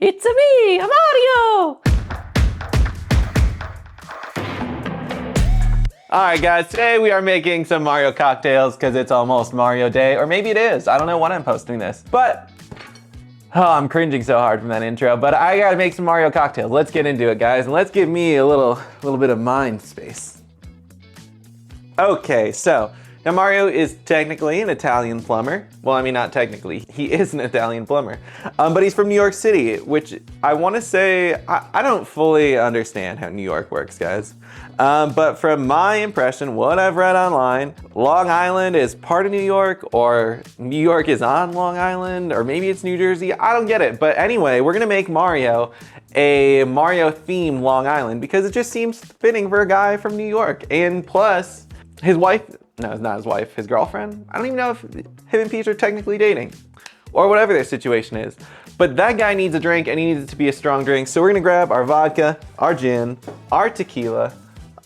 It's me, Mario! Alright guys, today we are making some Mario cocktails because it's almost Mario Day, or maybe it is. I don't know when I'm posting this, but I'm cringing so hard from that intro, but I gotta make some Mario cocktails. Let's get into it, guys, and let's give me a little bit of mind space. Okay, so now Mario is technically an Italian plumber. Well, I mean, not technically, he is an Italian plumber, but he's from New York City, which I want to say, I don't fully understand how New York works, guys. But from my impression, what I've read online, Long Island is part of New York, or New York is on Long Island, or maybe it's New Jersey. I don't get it. But anyway, we're gonna make Mario a Mario-themed Long Island because it just seems fitting for a guy from New York. And plus, his wife, no, it's not his wife, his girlfriend. I don't even know if him and Peach are technically dating or whatever their situation is. But that guy needs a drink and he needs it to be a strong drink. So we're gonna grab our vodka, our gin, our tequila,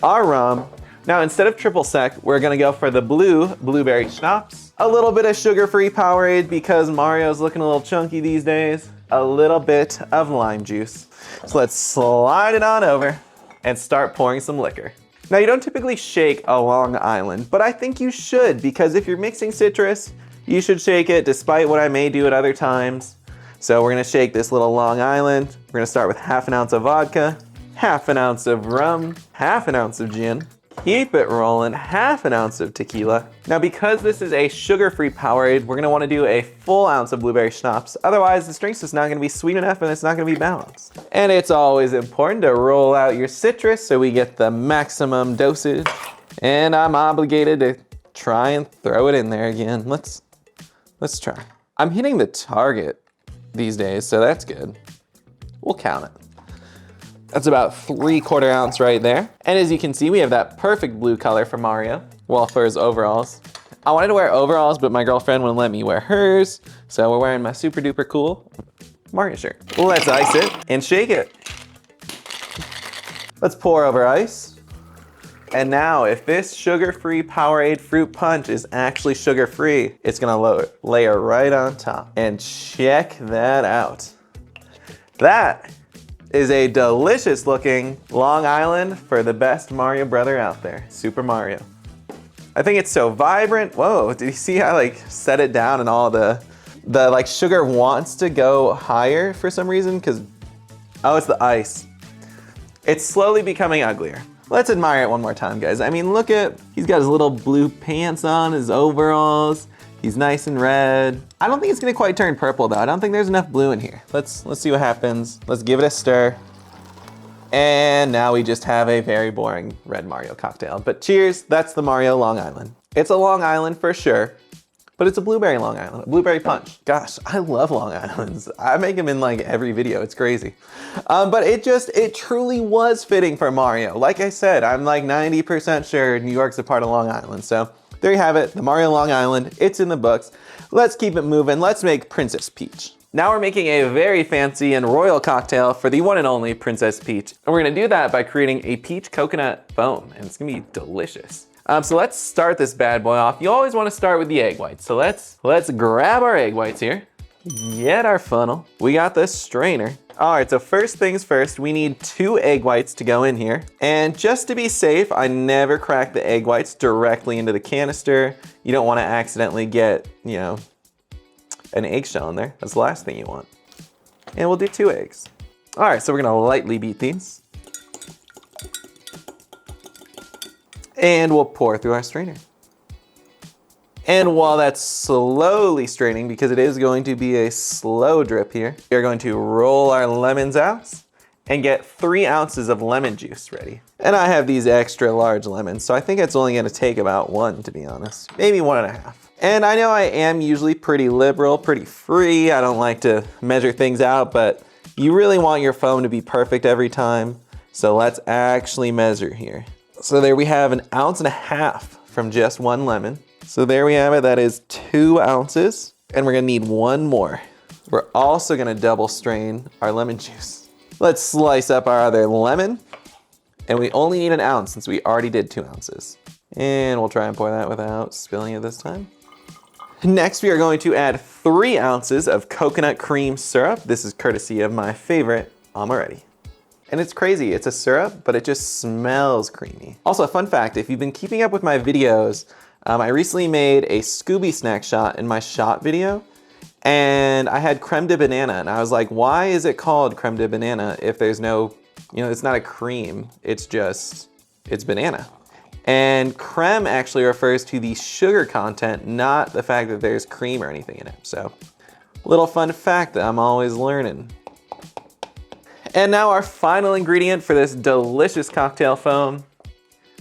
our rum. Now instead of triple sec, we're gonna go for the blueberry schnapps. A little bit of sugar-free Powerade because Mario's looking a little chunky these days. A little bit of lime juice. So let's slide it on over and start pouring some liquor. Now you don't typically shake a Long Island, but I think you should because if you're mixing citrus, you should shake it despite what I may do at other times. So we're gonna shake this little Long Island. We're gonna start with half an ounce of vodka, half an ounce of rum, half an ounce of gin. Keep it rolling, half an ounce of tequila. Now because this is a sugar-free Powerade, we're gonna wanna do a full ounce of blueberry schnapps. Otherwise, this drink's just not gonna be sweet enough and it's not gonna be balanced. And it's always important to roll out your citrus so we get the maximum dosage. And I'm obligated to try and throw it in there again. Let's try. I'm hitting the target these days, so that's good. We'll count it. That's about 3/4 ounce right there. And as you can see, we have that perfect blue color for Mario, well, for his overalls. I wanted to wear overalls, but my girlfriend wouldn't let me wear hers, so we're wearing my super duper cool Mario shirt. Let's ice it and shake it. Let's pour over ice. And now, if this sugar-free Powerade fruit punch is actually sugar-free, it's gonna layer right on top. And check that out. That is a delicious looking Long Island for the best Mario brother out there, Super Mario. I think it's so vibrant. Whoa, did you see how I set it down and all the sugar wants to go higher for some reason? Oh, it's the ice. It's slowly becoming uglier. Let's admire it one more time, guys. I mean, look at, he's got his little blue pants on, his overalls. He's nice and red. I don't think it's gonna quite turn purple though. I don't think there's enough blue in here. Let's see what happens. Let's give it a stir. And now we just have a very boring red Mario cocktail. But cheers, that's the Mario Long Island. It's a Long Island for sure, but it's a blueberry Long Island, a blueberry punch. Gosh, I love Long Islands. I make them in every video, it's crazy. But it truly was fitting for Mario. Like I said, I'm 90% sure New York's a part of Long Island, so there you have it, the Mario Long Island. It's in the books. Let's keep it moving. Let's make Princess Peach. Now we're making a very fancy and royal cocktail for the one and only Princess Peach. And we're gonna do that by creating a peach coconut foam, and it's gonna be delicious. So let's start this bad boy off. You always wanna start with the egg whites. So let's grab our egg whites here. Get our funnel. We got this strainer. All right, so first things first, we need 2 egg whites to go in here. And just to be safe, I never crack the egg whites directly into the canister. You don't want to accidentally get, an eggshell in there. That's the last thing you want. And we'll do 2 eggs. All right, so we're gonna lightly beat these. And we'll pour through our strainer. And while that's slowly straining, because it is going to be a slow drip here, we are going to roll our lemons out and get 3 ounces of lemon juice ready. And I have these extra large lemons, so I think it's only gonna take about 1, to be honest. Maybe 1.5. And I know I am usually pretty liberal, pretty free. I don't like to measure things out, but you really want your foam to be perfect every time. So let's actually measure here. So there we have 1.5 ounces from just 1 lemon. So there we have it, that is 2 ounces, and we're gonna need 1 more. We're also gonna double strain our lemon juice. Let's slice up our other lemon, and we only need 1 ounce since we already did 2 ounces. And we'll try and pour that without spilling it this time. Next, we are going to add 3 ounces of coconut cream syrup. This is courtesy of my favorite, Amaretti. And it's crazy, it's a syrup, but it just smells creamy. Also, a fun fact, if you've been keeping up with my videos, I recently made a Scooby snack shot in my shot video, and I had creme de banana, and I was like, why is it called creme de banana if there's no, it's not a cream, it's banana. And creme actually refers to the sugar content, not the fact that there's cream or anything in it. So, little fun fact that I'm always learning. And now our final ingredient for this delicious cocktail foam.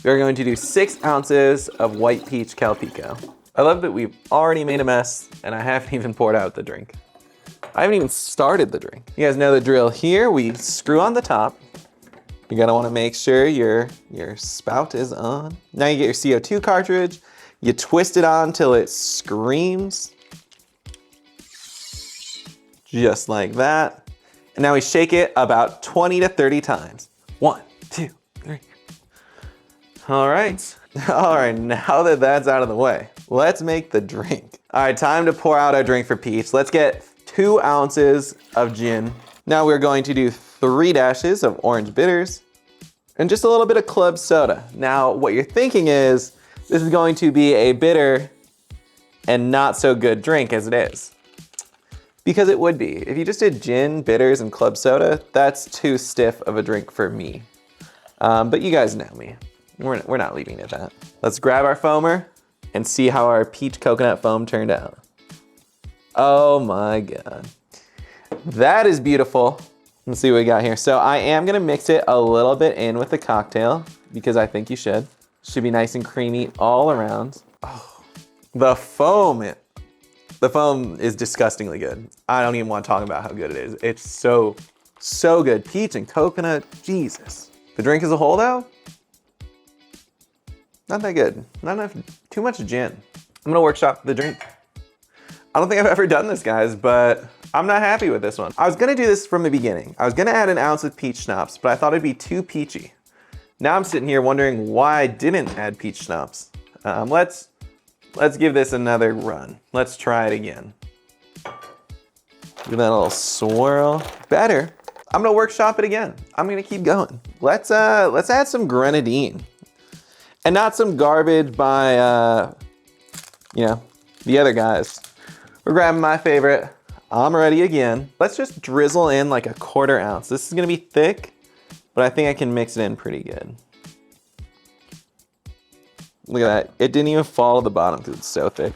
We're going to do 6 ounces of white peach Calpico. I love that we've already made a mess and I haven't even poured out the drink. I haven't even started the drink. You guys know the drill here. We screw on the top. You're gonna wanna make sure your spout is on. Now you get your CO2 cartridge. You twist it on till it screams. Just like that. And now we shake it about 20 to 30 times. 1, 2, 3. All right. All right, now that that's out of the way, let's make the drink. All right, time to pour out our drink for Peach. Let's get 2 ounces of gin. Now we're going to do 3 dashes of orange bitters and just a little bit of club soda. Now, what you're thinking is, this is going to be a bitter and not so good drink as it is. Because it would be. If you just did gin, bitters, and club soda, that's too stiff of a drink for me. But you guys know me. We're not leaving it at that. Let's grab our foamer and see how our peach coconut foam turned out. Oh my God. That is beautiful. Let's see what we got here. So I am gonna mix it a little bit in with the cocktail because I think you should. Should be nice and creamy all around. Oh, the foam is disgustingly good. I don't even want to talk about how good it is. It's so good. Peach and coconut, Jesus. The drink as a whole though, not that good. Not enough, too much gin. I'm gonna workshop the drink. I don't think I've ever done this, guys, but I'm not happy with this one. I was gonna do this from the beginning. I was gonna add an ounce of peach schnapps, but I thought it'd be too peachy. Now I'm sitting here wondering why I didn't add peach schnapps. Let's give this another run. Let's try it again. Give that a little swirl. Better. I'm gonna workshop it again. I'm gonna keep going. Let's add some grenadine. And not some garbage by, the other guys. We're grabbing my favorite, Amaretti again. Let's just drizzle in like a 1/4 ounce. This is gonna be thick, but I think I can mix it in pretty good. Look at that. It didn't even fall to the bottom because it's so thick.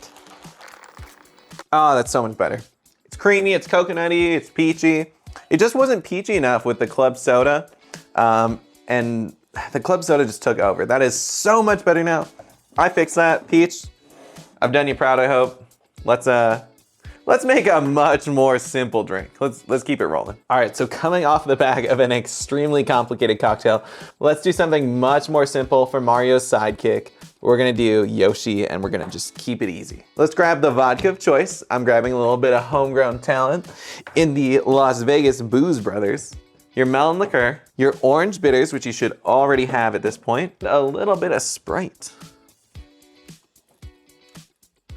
Oh, that's so much better. It's creamy, it's coconutty, it's peachy. It just wasn't peachy enough with the club soda. And the club soda just took over. That is so much better now. I fixed that. Peach, I've done you proud, I hope. Let's make a much more simple drink. Let's keep it rolling. All right, so coming off the back of an extremely complicated cocktail, let's do something much more simple for Mario's sidekick. We're gonna do Yoshi and we're gonna just keep it easy. Let's grab the vodka of choice. I'm grabbing a little bit of homegrown talent in the Las Vegas Booze Brothers. Your melon liqueur, your orange bitters, which you should already have at this point, a little bit of Sprite.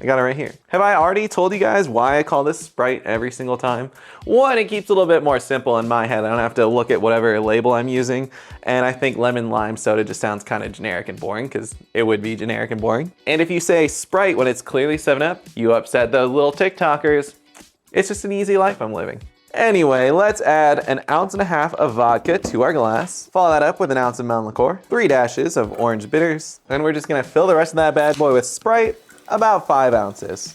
I got it right here. Have I already told you guys why I call this Sprite every single time? One, it keeps it a little bit more simple in my head. I don't have to look at whatever label I'm using. And I think lemon lime soda just sounds kind of generic and boring because it would be generic and boring. And if you say Sprite when it's clearly 7-Up, you upset those little TikTokers. It's just an easy life I'm living. Anyway, let's add 1.5 ounces of vodka to our glass. Follow that up with 1 ounce of melon liqueur, 3 dashes of orange bitters, and we're just gonna fill the rest of that bad boy with Sprite, about 5 ounces.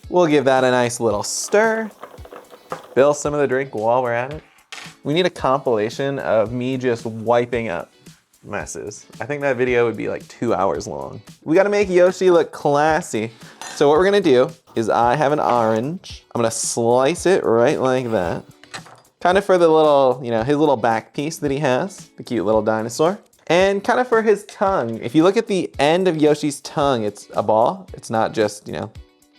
We'll give that a nice little stir. Fill some of the drink while we're at it. We need a compilation of me just wiping up messes. I think that video would be like 2 hours long. We gotta make Yoshi look classy. So what we're gonna do is I have an orange. I'm gonna slice it right like that. Kind of for the little, his little back piece that he has, the cute little dinosaur. And kind of for his tongue. If you look at the end of Yoshi's tongue, it's a ball. It's not just, a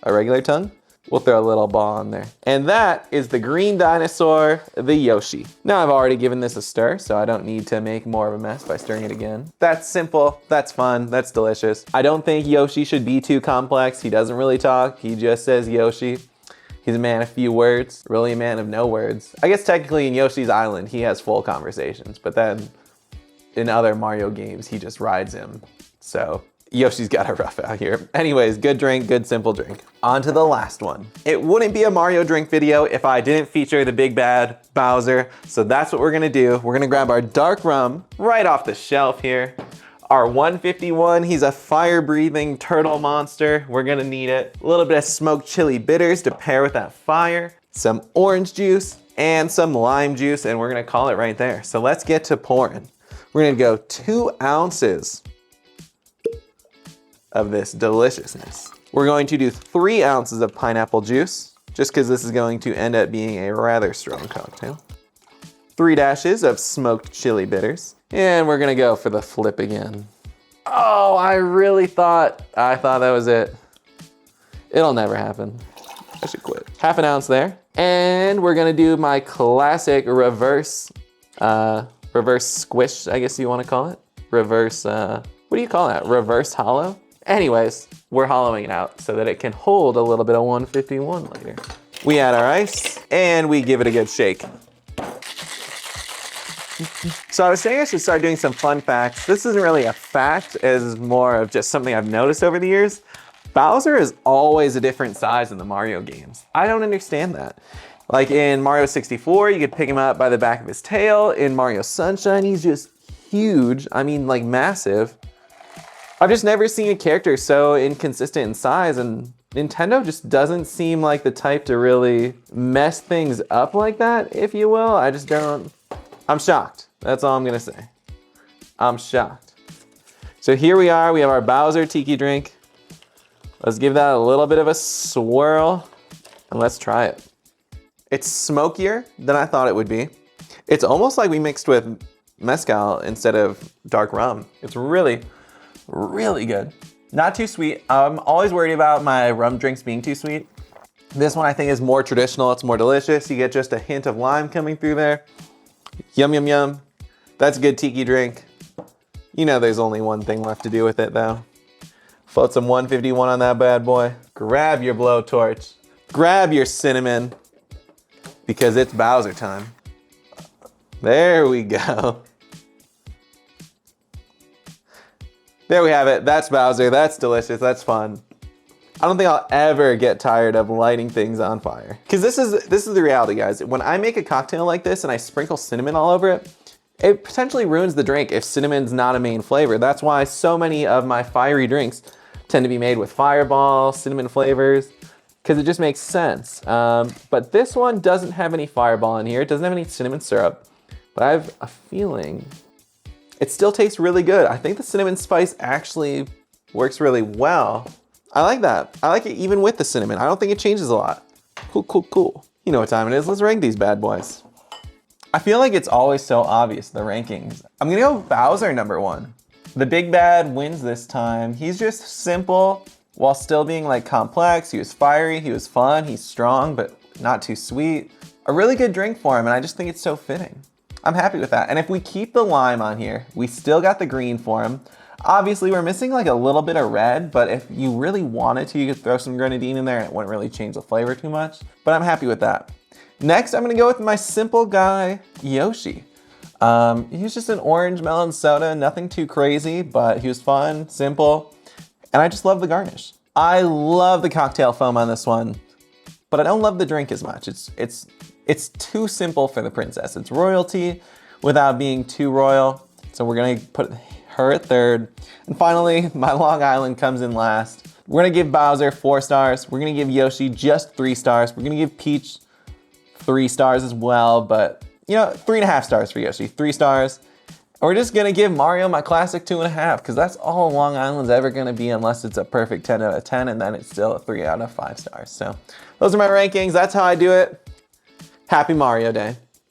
regular tongue. We'll throw a little ball on there. And that is the green dinosaur, the Yoshi. Now I've already given this a stir, so I don't need to make more of a mess by stirring it again. That's simple, that's fun, that's delicious. I don't think Yoshi should be too complex. He doesn't really talk, he just says Yoshi. He's a man of few words, really a man of no words. I guess technically in Yoshi's Island, he has full conversations, but then in other Mario games, he just rides him. So Yoshi's got it rough out here. Anyways, good drink, good simple drink. On to the last one. It wouldn't be a Mario drink video if I didn't feature the big bad Bowser. So that's what we're gonna do. We're gonna grab our dark rum right off the shelf here. Our 151, he's a fire-breathing turtle monster. We're gonna need it. A little bit of smoked chili bitters to pair with that fire, some orange juice, and some lime juice, and we're gonna call it right there. So let's get to pouring. We're gonna go 2 ounces of this deliciousness. We're going to do 3 ounces of pineapple juice, just because this is going to end up being a rather strong cocktail. 3 dashes of smoked chili bitters. And we're gonna go for the flip again. Oh, I thought that was it. It'll never happen. I should quit. Half an ounce there. And we're gonna do my classic reverse squish, I guess you wanna call it. Reverse, what do you call that? Reverse hollow? Anyways, we're hollowing it out so that it can hold a little bit of 151 later. We add our ice and we give it a good shake. So I was saying I should start doing some fun facts. This isn't really a fact, it's more of just something I've noticed over the years. Bowser is always a different size in the Mario games. I don't understand that. Like in Mario 64, you could pick him up by the back of his tail. In Mario Sunshine, he's just huge. I mean, like massive. I've just never seen a character so inconsistent in size, and Nintendo just doesn't seem like the type to really mess things up like that, if you will. I just don't. I'm shocked. That's all I'm gonna say. I'm shocked. So here we are, we have our Bowser Tiki drink. Let's give that a little bit of a swirl and let's try it. It's smokier than I thought it would be. It's almost like we mixed with mezcal instead of dark rum. It's really, really good. Not too sweet. I'm always worried about my rum drinks being too sweet. This one I think is more traditional, it's more delicious. You get just a hint of lime coming through there. Yum, yum, yum. That's a good tiki drink. You know there's only one thing left to do with it though. Float some 151 on that bad boy. Grab your blowtorch. Grab your cinnamon. Because it's Bowser time. There we go. There we have it. That's Bowser. That's delicious. That's fun. I don't think I'll ever get tired of lighting things on fire. Because this is the reality, guys. When I make a cocktail like this and I sprinkle cinnamon all over it, it potentially ruins the drink if cinnamon's not a main flavor. That's why so many of my fiery drinks tend to be made with fireball, cinnamon flavors, because it just makes sense. But this one doesn't have any fireball in here. It doesn't have any cinnamon syrup, but I have a feeling it still tastes really good. I think the cinnamon spice actually works really well. I like that. I like it even with the cinnamon. I don't think it changes a lot. Cool, cool, cool. You know what time it is. Let's rank these bad boys. I feel like it's always so obvious, the rankings. I'm gonna go Bowser #1. The big bad wins this time. He's just simple while still being like complex. He was fiery, he was fun, he's strong, but not too sweet. A really good drink for him, and I just think it's so fitting. I'm happy with that. And if we keep the lime on here, we still got the green for him. Obviously, we're missing like a little bit of red, but if you really wanted to, you could throw some grenadine in there and it wouldn't really change the flavor too much. But I'm happy with that. Next, I'm gonna go with my simple guy, Yoshi. He was just an orange melon soda, nothing too crazy, but he was fun, simple, and I just love the garnish. I love the cocktail foam on this one, but I don't love the drink as much. It's too simple for the princess. It's royalty without being too royal. So we're gonna put her at 3rd. And finally, my Long Island comes in last. We're gonna give Bowser 4 stars. We're gonna give Yoshi just 3 stars. We're gonna give Peach 3 stars as well, but you know, 3.5 stars for Yoshi, 3 stars. And we're just gonna give Mario my classic 2.5, because that's all Long Island's ever gonna be unless it's a perfect 10 out of 10, and then it's still a 3 out of 5 stars. So those are my rankings, that's how I do it. Happy Mario Day.